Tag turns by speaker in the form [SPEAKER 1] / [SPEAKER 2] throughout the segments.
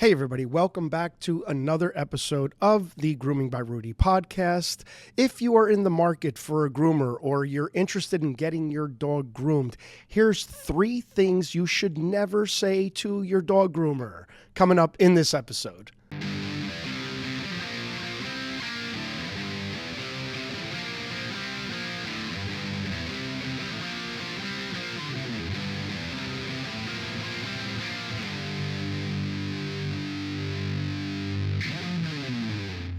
[SPEAKER 1] Hey everybody, welcome back to another episode of the Grooming by Rudy podcast. If you are in the market for a groomer or you're interested in getting your dog groomed, here's 3 things you should never say to your dog groomer coming up in this episode.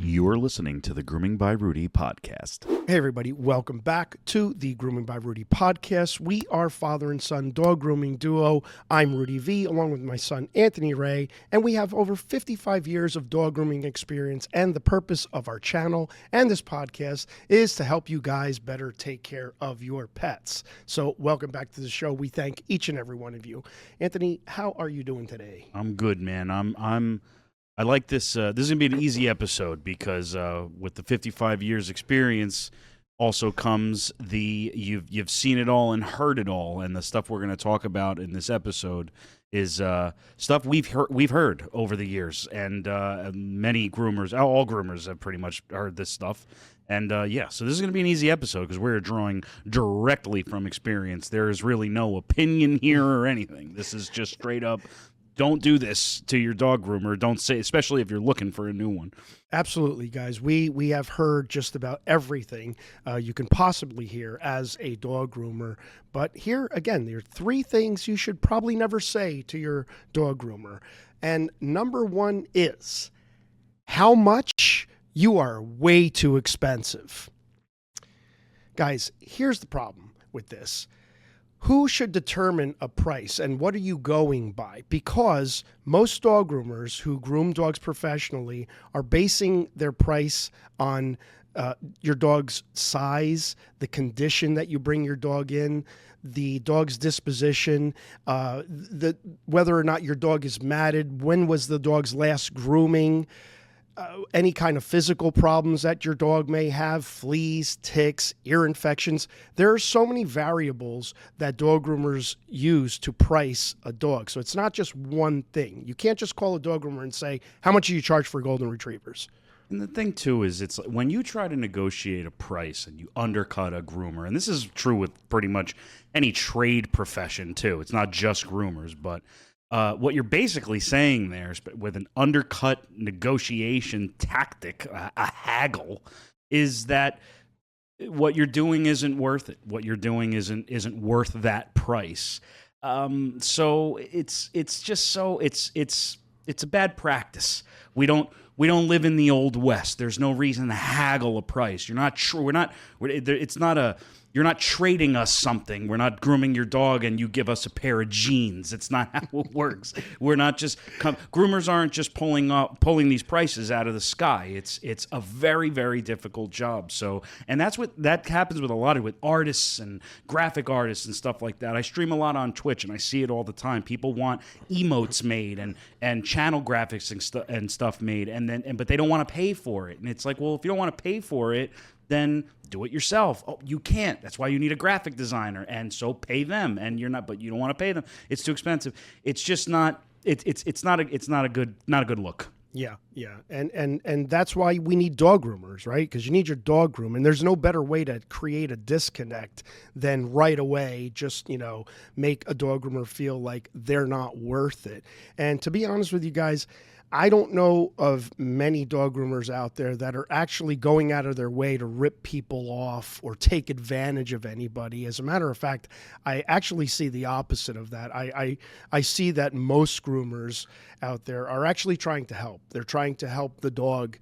[SPEAKER 2] You're listening to the Grooming by Rudy podcast.
[SPEAKER 1] Hey everybody, welcome back to the Grooming by Rudy podcast. We are father and son dog grooming duo. I'm Rudy V, along with my son Anthony Ray, and we have over 55 years of dog grooming experience, and the purpose of our channel and this podcast is to help you guys better take care of your pets. So welcome back to the show. We thank each and every one of you. Anthony, how are you doing today?
[SPEAKER 2] I'm good, man. I like this. This is gonna be an easy episode because with the 55 years experience, also comes you've seen it all and heard it all, and the stuff we're gonna talk about in this episode is stuff we've heard over the years, and many groomers, all groomers have pretty much heard this stuff, and so this is gonna be an easy episode because we're drawing directly from experience. There is really no opinion here or anything. This is just straight up. Don't do this to your dog groomer. Don't say, especially if you're looking for a new one.
[SPEAKER 1] Absolutely, guys. We have heard just about everything you can possibly hear as a dog groomer. But here, again, there are 3 things you should probably never say to your dog groomer. And number 1 is how much you are way too expensive. Guys, here's the problem with this. Who should determine a price, and what are you going by? Because most dog groomers who groom dogs professionally are basing their price on your dog's size, the condition that you bring your dog in, the dog's disposition, whether or not your dog is matted, when was the dog's last grooming, any kind of physical problems that your dog may have, fleas, ticks, ear infections. There are so many variables that dog groomers use to price a dog. So it's not just one thing. You can't just call a dog groomer and say, how much do you charge for golden retrievers?
[SPEAKER 2] And the thing, too, is it's when you try to negotiate a price and you undercut a groomer, and this is true with pretty much any trade profession, too. It's not just groomers, but what you're basically saying there is with an undercut negotiation tactic, a haggle, is that what you're doing isn't worth it. What you're doing isn't worth that price. So it's a bad practice. We don't live in the old West. There's no reason to haggle a price. You're not sure. You're not trading us something. We're not grooming your dog and you give us a pair of jeans. It's not how it works. We're not just groomers aren't just pulling these prices out of the sky. It's a very, very difficult job. So, and that happens with a lot with artists and graphic artists and stuff like that. I stream a lot on Twitch and I see it all the time. People want emotes made and channel graphics and stuff made, but they don't want to pay for it. And it's like, well, if you don't want to pay for it, then do it yourself. Oh, you can't. That's why you need a graphic designer, and so pay them. And but you don't want to pay them. It's too expensive. It's just not. It's not a good look.
[SPEAKER 1] Yeah, and that's why we need dog groomers, right? Because you need your dog groom, and there's no better way to create a disconnect than right away just make a dog groomer feel like they're not worth it. And to be honest with you guys, I don't know of many dog groomers out there that are actually going out of their way to rip people off or take advantage of anybody. As a matter of fact, I actually see the opposite of that. I see that most groomers out there are actually trying to help. They're trying to help the dog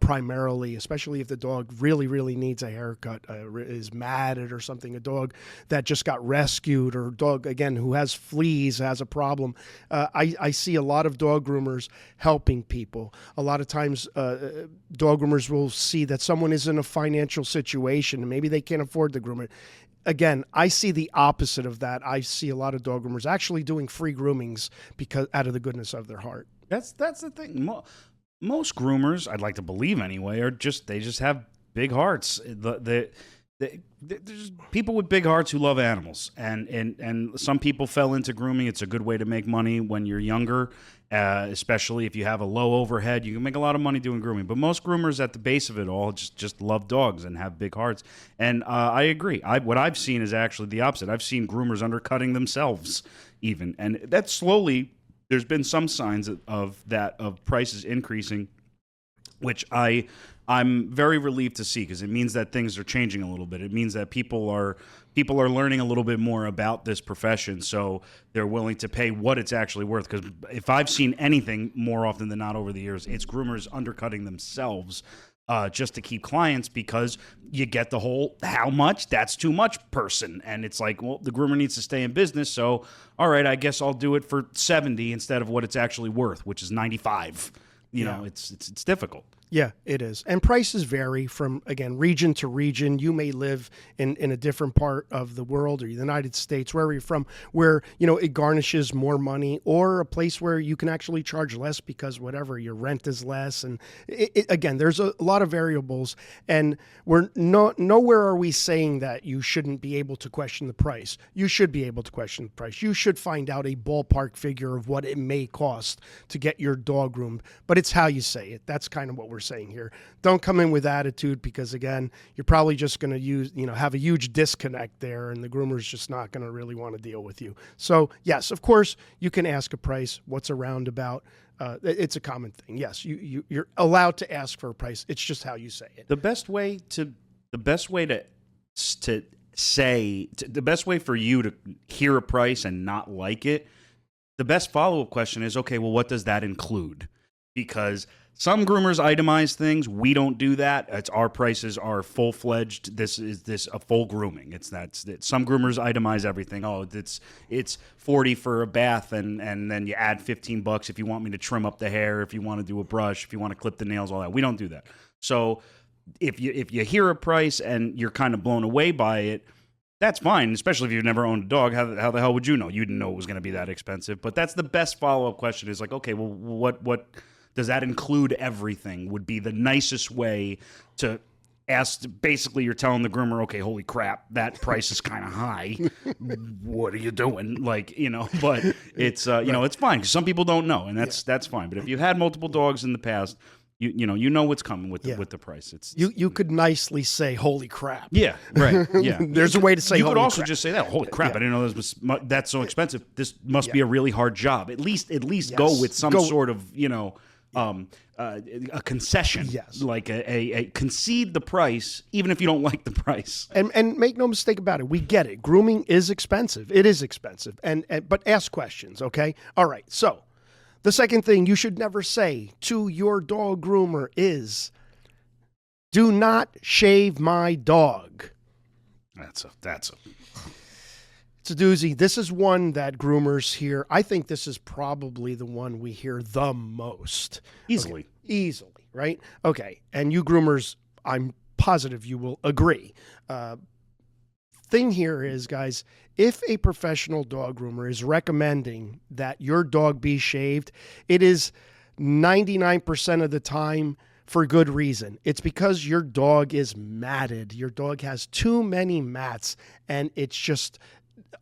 [SPEAKER 1] primarily, especially if the dog really, really needs a haircut, is matted or something, a dog that just got rescued, or a dog, again, who has fleas, has a problem. I see a lot of dog groomers helping people. A lot of times dog groomers will see that someone is in a financial situation and maybe they can't afford the groomer. Again, I see the opposite of that. I see a lot of dog groomers actually doing free groomings because out of the goodness of their heart.
[SPEAKER 2] That's the thing. Most groomers, I'd like to believe anyway, they just have big hearts. There's people with big hearts who love animals, and some people fell into grooming. It's a good way to make money when you're younger, especially if you have a low overhead. You can make a lot of money doing grooming. But most groomers at the base of it all just love dogs and have big hearts. And I agree. What I've seen is actually the opposite. I've seen groomers undercutting themselves even, and that slowly there's been some signs of prices increasing, which I'm very relieved to see, because it means that things are changing a little bit. It means that people are learning a little bit more about this profession, so they're willing to pay what it's actually worth. Because if I've seen anything more often than not over the years, it's groomers undercutting themselves just to keep clients, because you get the whole "how much? That's too much" person, and it's like, well, the groomer needs to stay in business, so all right, I guess I'll do it for 70 instead of what it's actually worth, which is 95. You know, it's difficult.
[SPEAKER 1] Yeah, it is. And prices vary from, again, region to region. You may live in a different part of the world or the United States, wherever you're from, where, it garnishes more money, or a place where you can actually charge less because whatever, your rent is less. And again, there's a lot of variables, and nowhere are we saying that you shouldn't be able to question the price. You should be able to question the price. You should find out a ballpark figure of what it may cost to get your dog groomed, but it's how you say it. That's kind of what we're saying here. Don't come in with attitude, because again, you're probably just going to have a huge disconnect there, and the groomer's just not going to really want to deal with you. So yes, of course you can ask a price. What's a roundabout? It's a common thing. Yes, you're allowed to ask for a price. It's just how you say it.
[SPEAKER 2] The best way for you to hear a price and not like it, the best follow-up question is, okay, well, what does that include? Because some groomers itemize things. We don't do that. Our prices are full-fledged. This a full grooming. Some groomers itemize everything. Oh, it's $40 for a bath, and then you add $15 if you want me to trim up the hair, if you want to do a brush, if you want to clip the nails, all that. We don't do that. So if you hear a price and you're kind of blown away by it, that's fine, especially if you've never owned a dog. How the hell would you know? You didn't know it was going to be that expensive. But that's the best follow-up question is like, okay, well, what does that include? Everything would be the nicest way to ask. Basically, you're telling the groomer, okay, holy crap, that price is kind of high. What are you doing? But it's, it's fine, because some people don't know, and that's fine. But if you've had multiple dogs in the past, you know what's coming with the price.
[SPEAKER 1] You could nicely say holy crap.
[SPEAKER 2] Yeah, right. Yeah.
[SPEAKER 1] There's a way to say
[SPEAKER 2] you
[SPEAKER 1] holy
[SPEAKER 2] could also
[SPEAKER 1] crap.
[SPEAKER 2] just say that, holy crap, I didn't know that's so expensive. This must be a really hard job. At least go with some sort of, a concession.
[SPEAKER 1] Yes.
[SPEAKER 2] Like a concede the price, even if you don't like the price.
[SPEAKER 1] And make no mistake about it, we get it. Grooming is expensive. It is expensive. But ask questions, okay? All right. So the second thing you should never say to your dog groomer is, do not shave my dog.
[SPEAKER 2] It's a
[SPEAKER 1] doozy. This is one that groomers hear. I think this is probably the one we hear the most.
[SPEAKER 2] Easily.
[SPEAKER 1] Okay. Easily, right? Okay. And you groomers, I'm positive you will agree. Thing here is, guys, if a professional dog groomer is recommending that your dog be shaved, it is 99% of the time for good reason. It's because your dog is matted. Your dog has too many mats, and it's just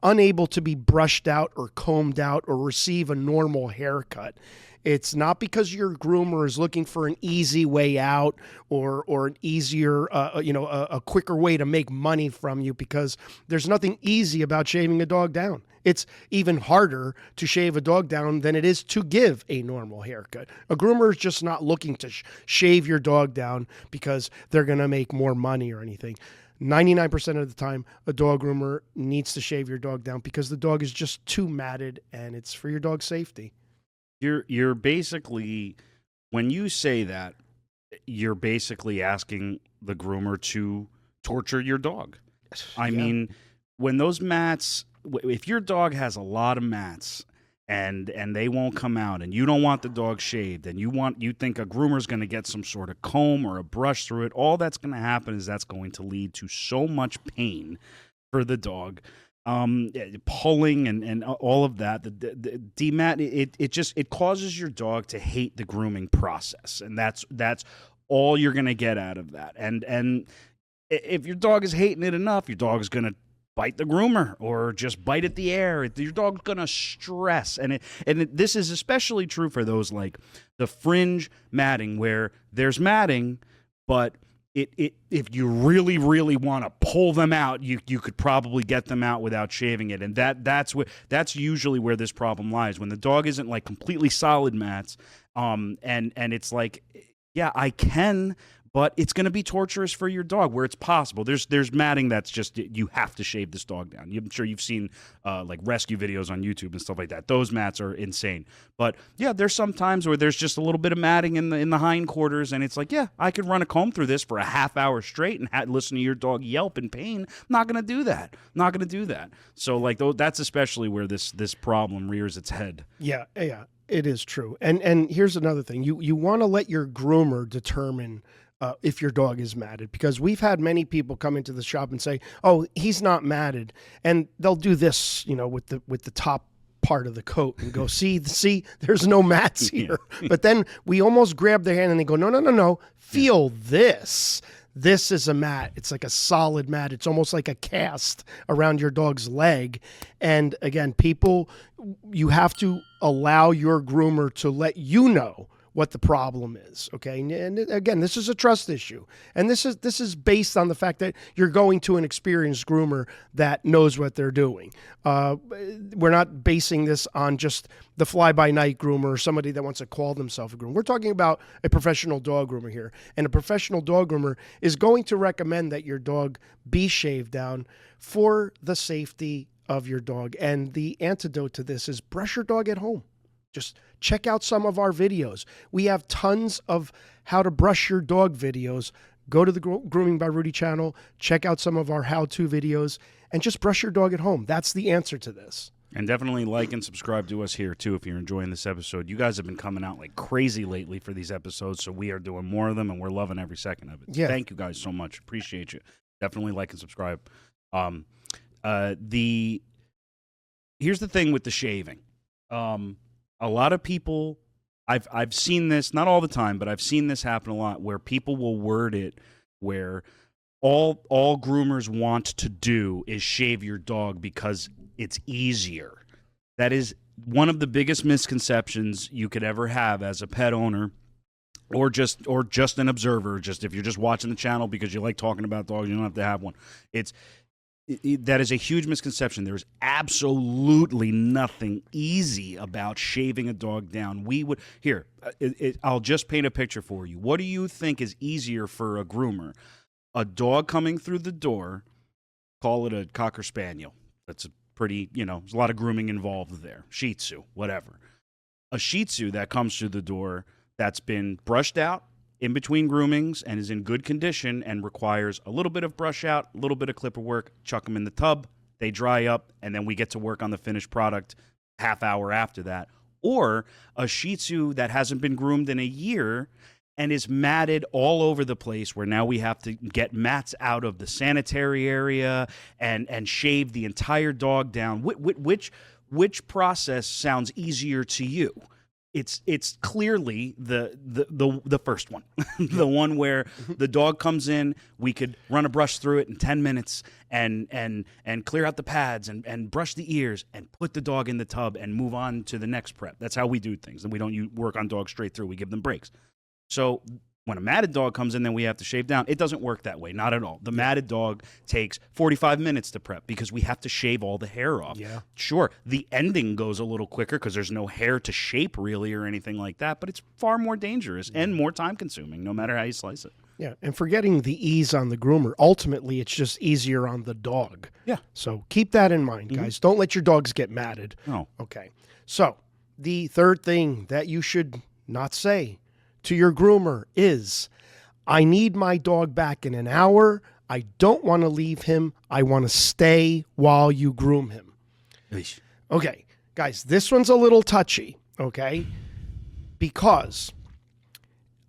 [SPEAKER 1] unable to be brushed out or combed out or receive a normal haircut. It's not because your groomer is looking for an easy way out or an easier, a quicker way to make money from you, because there's nothing easy about shaving a dog down. It's even harder to shave a dog down than it is to give a normal haircut. A groomer is just not looking to shave your dog down because they're going to make more money or anything. 99% of the time, a dog groomer needs to shave your dog down because the dog is just too matted, and it's for your dog's safety.
[SPEAKER 2] You're basically, when you say that, you're basically asking the groomer to torture your dog. I mean, when those mats, if your dog has a lot of mats and they won't come out, and you don't want the dog shaved, and you think a groomer's going to get some sort of comb or a brush through it, all that's going to happen is that's going to lead to so much pain for the dog. Pulling and all of that, the demat, it causes your dog to hate the grooming process, and that's all you're going to get out of that. And if your dog is hating it enough, your dog is going to bite the groomer or just bite at the air. Your dog's going to stress. This is especially true for those like the fringe matting where there's matting, but if you really, really want to pull them out, you could probably get them out without shaving it. And that's usually where this problem lies. When the dog isn't like completely solid mats, and it's like, yeah, I can, but it's going to be torturous for your dog where it's possible. There's matting that's just, you have to shave this dog down. I'm sure you've seen like rescue videos on YouTube and stuff like that. Those mats are insane. But yeah, there's some times where there's just a little bit of matting in the hindquarters, and it's like, yeah, I could run a comb through this for a half hour straight and listen to your dog yelp in pain. I'm not going to do that. Not going to do that. So like that's especially where this problem rears its head.
[SPEAKER 1] Yeah. It is true. And here's another thing. You want to let your groomer determine if your dog is matted, because we've had many people come into the shop and say, "Oh, he's not matted," and they'll do this, with the top part of the coat and go, see, there's no mats here. But then we almost grab their hand and they go, no, feel this. This is a mat. It's like a solid mat. It's almost like a cast around your dog's leg. And again, people, you have to allow your groomer to let you know what the problem is, okay? And again, this is a trust issue. And this is based on the fact that you're going to an experienced groomer that knows what they're doing. We're not basing this on just the fly-by-night groomer or somebody that wants to call themselves a groomer. We're talking about a professional dog groomer here. And a professional dog groomer is going to recommend that your dog be shaved down for the safety of your dog. And the antidote to this is brush your dog at home. Just check out some of our videos. We have tons of how to brush your dog videos. Go to the Grooming by Rudy channel, check out some of our how-to videos, and just brush your dog at home. That's the answer to this.
[SPEAKER 2] And definitely like and subscribe to us here, too, if you're enjoying this episode. You guys have been coming out like crazy lately for these episodes, so we are doing more of them, and we're loving every second of it.
[SPEAKER 1] Yeah.
[SPEAKER 2] Thank you guys so much. Appreciate you. Definitely like and subscribe. Here's the thing with the shaving. A lot of people, I've seen this, not all the time, but I've seen this happen a lot, where people will word it where all groomers want to do is shave your dog because it's easier. That is one of the biggest misconceptions you could ever have as a pet owner, or just an observer. Just if you're just watching the channel because you like talking about dogs, you don't have to have one. That is a huge misconception. There's absolutely nothing easy about shaving a dog down. I'll just paint a picture for you. What do you think is easier for a groomer? A dog coming through the door, call it a Cocker Spaniel. That's a pretty, there's a lot of grooming involved there. Shih Tzu, whatever. A Shih Tzu that comes through the door that's been brushed out in between groomings and is in good condition and requires a little bit of brush out, a little bit of clipper work, chuck them in the tub, they dry up, and then we get to work on the finished product half hour after that. Or a Shih Tzu that hasn't been groomed in a year and is matted all over the place, where now we have to get mats out of the sanitary area and shave the entire dog down. Which process sounds easier to you? It's clearly the first one, the one where the dog comes in, we could run a brush through it in 10 minutes and clear out the pads and brush the ears and put the dog in the tub and move on to the next prep. That's how we do things, and we don't work on dogs straight through. We give them breaks. So when a matted dog comes in, then we have to shave down. It doesn't work that way, not at all. The matted dog takes 45 minutes to prep because we have to shave all the hair off.
[SPEAKER 1] Yeah.
[SPEAKER 2] Sure, the ending goes a little quicker because there's no hair to shape really or anything like that, but it's far more dangerous and more time-consuming, no matter how you slice it.
[SPEAKER 1] Yeah, and forgetting the ease on the groomer, ultimately it's just easier on the dog.
[SPEAKER 2] Yeah.
[SPEAKER 1] So keep that in mind, guys. Don't let your dogs get matted.
[SPEAKER 2] No.
[SPEAKER 1] Okay. So the third thing that you should not say to your groomer is, I need my dog back in an hour. I don't want to leave him. I want to stay while you groom him.
[SPEAKER 2] Eesh.
[SPEAKER 1] Okay, guys, this one's a little touchy, okay? Because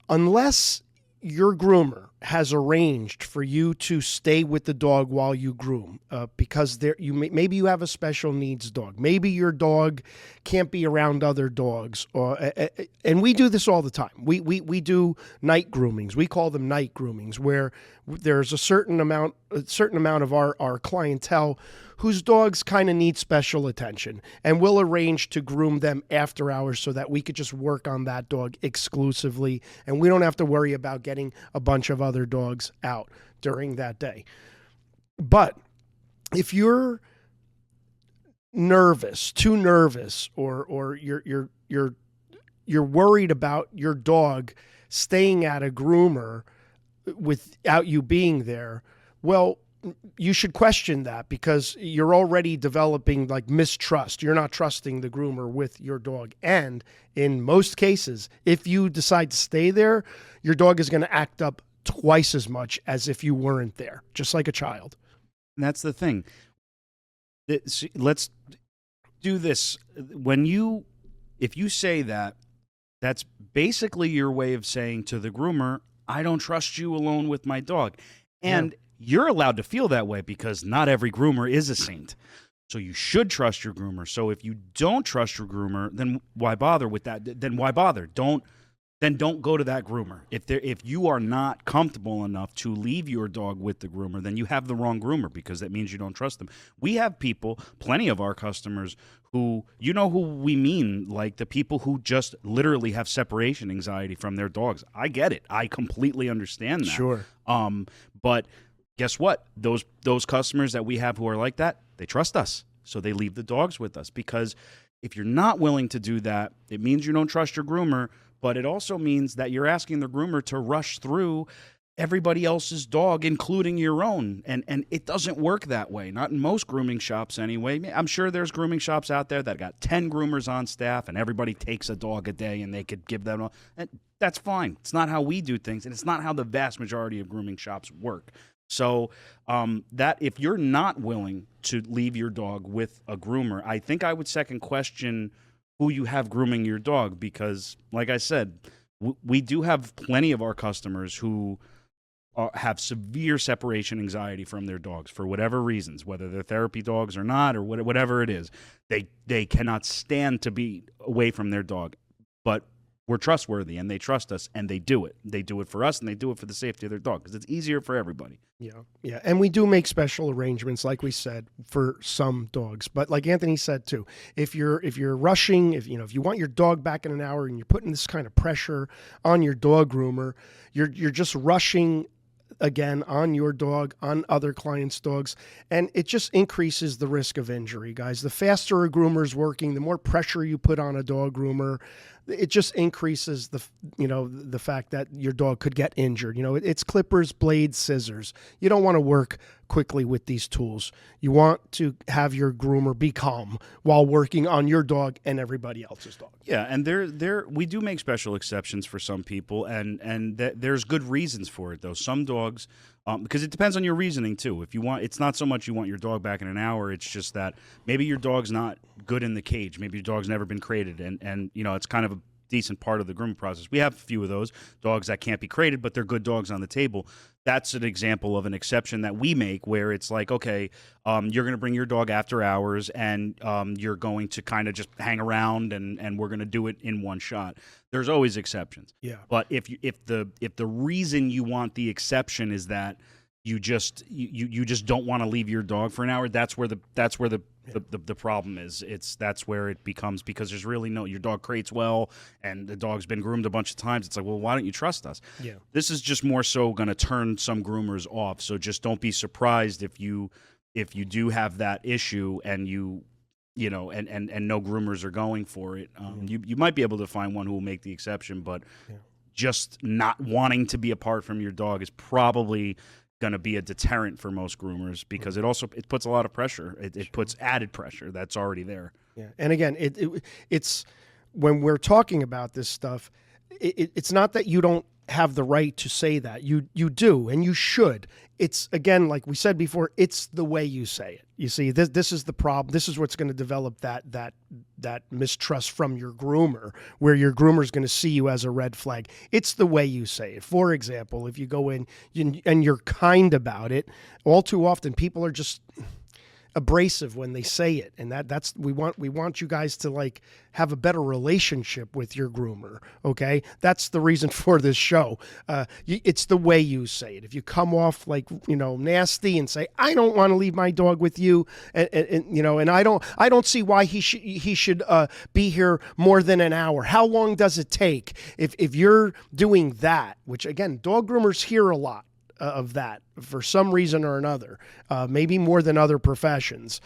[SPEAKER 1] unless your groomer has arranged for you to stay with the dog while you groom, because maybe you have a special needs dog. Maybe your dog can't be around other dogs, and we do this all the time. We do night groomings. We call them night groomings, where there's a certain amount of our clientele whose dogs kind of need special attention, and we'll arrange to groom them after hours so that we could just work on that dog exclusively, and we don't have to worry about getting a bunch of other dogs out during that day. But if you're too nervous, or you're worried about your dog staying at a groomer without you being there, well, you should question that, because you're already developing like mistrust. You're not trusting the groomer with your dog. And in most cases, if you decide to stay there, your dog is going to act up twice as much as if you weren't there, just like a child.
[SPEAKER 2] And that's the thing. Let's do this. If you say that, that's basically your way of saying to the groomer, I don't trust you alone with my dog. And you're allowed to feel that way, because not every groomer is a saint. So you should trust your groomer. So if you don't trust your groomer, then why bother with that? Then why bother? Don't go to that groomer. If you are not comfortable enough to leave your dog with the groomer, then you have the wrong groomer, because that means you don't trust them. We have people, plenty of our customers, who, you know who we mean, like the people who just literally have separation anxiety from their dogs. I get it. I completely understand that.
[SPEAKER 1] Sure.
[SPEAKER 2] But guess what? Those customers that we have who are like that, they trust us. So they leave the dogs with us, because if you're not willing to do that, it means you don't trust your groomer, but it also means that you're asking the groomer to rush through everybody else's dog, including your own. And it doesn't work that way. Not in most grooming shops anyway. I'm sure there's grooming shops out there that got 10 groomers on staff and everybody takes a dog a day and they could give them and that's fine. It's not how we do things, and it's not how the vast majority of grooming shops work. So that if you're not willing to leave your dog with a groomer, I think I would second question who you have grooming your dog, because like I said, we do have plenty of our customers who have severe separation anxiety from their dogs for whatever reasons, whether they're therapy dogs or not, or whatever it is. They cannot stand to be away from their dog, but we're trustworthy and they trust us and they do it. They do it for us and they do it for the safety of their dog, because it's easier for everybody.
[SPEAKER 1] Yeah. And we do make special arrangements, like we said, for some dogs. But like Anthony said too, if you're rushing, if you want your dog back in an hour and you're putting this kind of pressure on your dog groomer, you're just rushing again on your dog, on other clients' dogs, and it just increases the risk of injury, guys. The faster a groomer's working, the more pressure you put on a dog groomer, it just increases the fact that your dog could get injured. It's clippers, blades, scissors. You don't want to work quickly with these tools. You want to have your groomer be calm while working on your dog and everybody else's dog.
[SPEAKER 2] Yeah, and we do make special exceptions for some people, and there's good reasons for it though. Some dogs, because it depends on your reasoning too. If you want, it's not so much you want your dog back in an hour. It's just that maybe your dog's not good in the cage. Maybe your dog's never been crated, and it's kind of a decent part of the grooming process. We have a few of those dogs that can't be crated, but they're good dogs on the table. That's an example of an exception that we make, where it's like, okay, you're going to bring your dog after hours, and you're going to kind of just hang around, and we're going to do it in one shot. There's always exceptions.
[SPEAKER 1] Yeah.
[SPEAKER 2] But if the reason you want the exception is that you just don't want to leave your dog for an hour, that's where the problem is. That's where it becomes, because there's really your dog crates well and the dog's been groomed a bunch of times. It's like, well, why don't you trust us?
[SPEAKER 1] Yeah. This
[SPEAKER 2] is just more so going to turn some groomers off. So just don't be surprised if you do have that issue and and no groomers are going for it. You might be able to find one who will make the exception, but just not wanting to be apart from your dog is probably going to be a deterrent for most groomers, because it puts a lot of pressure. It puts added pressure that's already there.
[SPEAKER 1] Yeah, and again, it's when we're talking about this stuff, it's not that you don't have the right to say that. You do, and you should. It's, again, like we said before, it's the way you say it. You see, this is the problem. This is what's going to develop that mistrust from your groomer, where your groomer is going to see you as a red flag. It's the way you say it. For example, if you go in and you're kind about it, all too often people are just abrasive when they say it, and that's we want you guys to like have a better relationship with your groomer. Okay, that's the reason for this show. It's the way you say it. If you come off like nasty and say, I don't want to leave my dog with you, and I don't see why he should be here more than an hour. How long does it take? If you're doing that, which again, dog groomers hear a lot of that for some reason or another, maybe more than other professions.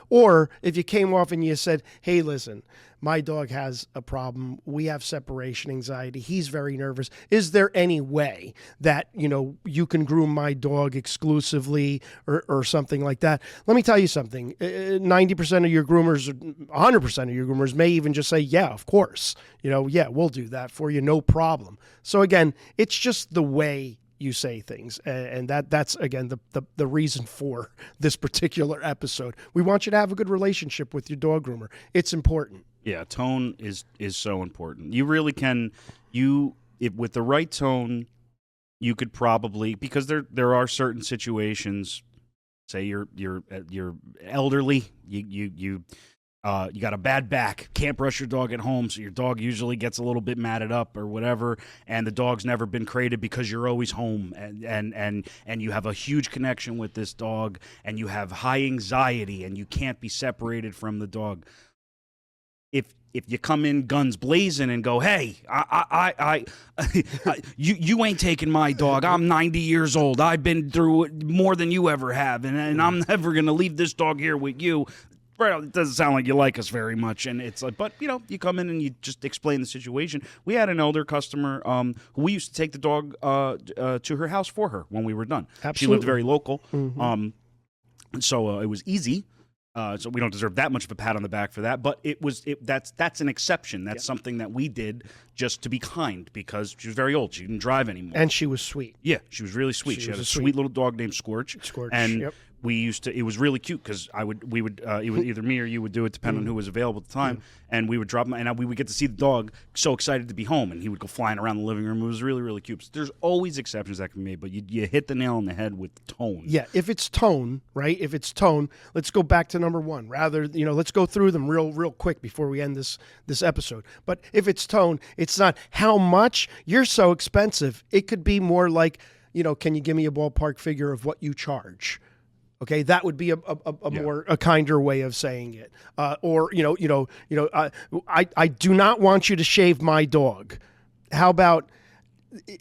[SPEAKER 1] Or if you came off and you said, hey, listen, my dog has a problem. We have separation anxiety. He's very nervous. Is there any way that, you can groom my dog exclusively or something like that? Let me tell you something. 90% of your groomers, 100% of your groomers may even just say, yeah, of course. Yeah, we'll do that for you. No problem. So again, it's just the way you say things, and that's again the reason for this particular episode. We want you to have a good relationship with your dog groomer. It's important.
[SPEAKER 2] Yeah, tone is so important. You really can with the right tone, you could probably, because there are certain situations. Say you're elderly, you got a bad back, can't brush your dog at home, so your dog usually gets a little bit matted up or whatever, and the dog's never been created because you're always home, and you have a huge connection with this dog, and you have high anxiety, and you can't be separated from the dog. If you come in guns blazing and go, hey, you ain't taking my dog. I'm 90 years old. I've been through it more than you ever have, and I'm never going to leave this dog here with you. Well, it doesn't sound like you like us very much, and it's like, but you come in and you just explain the situation. We had an elder customer who we used to take the dog to her house for her when we were done.
[SPEAKER 1] Absolutely.
[SPEAKER 2] She lived very local,
[SPEAKER 1] Mm-hmm.
[SPEAKER 2] so it was easy. So we don't deserve that much of a pat on the back for that, but that's an exception. That's something that we did just to be kind, because she was very old. She didn't drive anymore,
[SPEAKER 1] And she was sweet.
[SPEAKER 2] yeah, she was really sweet. She had a sweet little dog named Scorch. And
[SPEAKER 1] yep.
[SPEAKER 2] we used to. It was really cute because we would either me or you would do it, depending on who was available at the time. And we would drop him, and we would get to see the dog so excited to be home, and he would go flying around the living room. It was really, really cute. So there's always exceptions that can be made, but you hit the nail on the head with tone.
[SPEAKER 1] Yeah, if it's tone, right? If it's tone, let's go back to number one. Rather, let's go through them real quick before we end this episode. But if it's tone, it's not how much. You're so expensive. It could be more like, can you give me a ballpark figure of what you charge? Okay, that would be a kinder way of saying it. Or I do not want you to shave my dog. How about,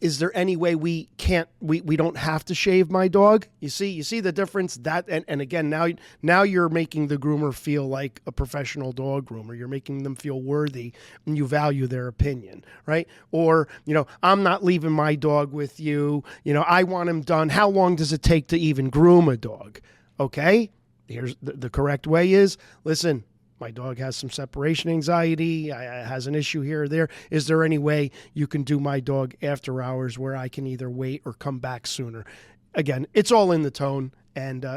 [SPEAKER 1] is there any way we don't have to shave my dog? You see the difference? That and again, now you're making the groomer feel like a professional dog groomer. You're making them feel worthy, and you value their opinion, right? Or, I'm not leaving my dog with you. I want him done. How long does it take to even groom a dog? Okay, here's the correct way is, listen, my dog has some separation anxiety, has an issue here or there. Is there any way you can do my dog after hours where I can either wait or come back sooner? Again, it's all in the tone. And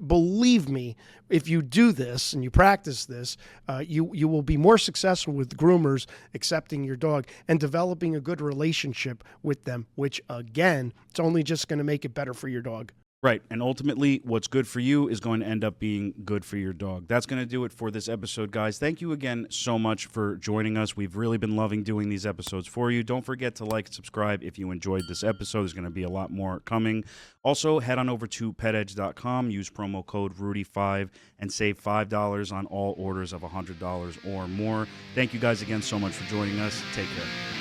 [SPEAKER 1] believe me, if you do this and you practice this, you will be more successful with groomers accepting your dog and developing a good relationship with them, which, again, it's only just going to make it better for your dog.
[SPEAKER 2] Right, and ultimately, what's good for you is going to end up being good for your dog. That's going to do it for this episode, guys. Thank you again so much for joining us. We've really been loving doing these episodes for you. Don't forget to like and subscribe if you enjoyed this episode. There's going to be a lot more coming. Also, head on over to petedge.com, use promo code Rudy5, and save $5 on all orders of $100 or more. Thank you guys again so much for joining us. Take care.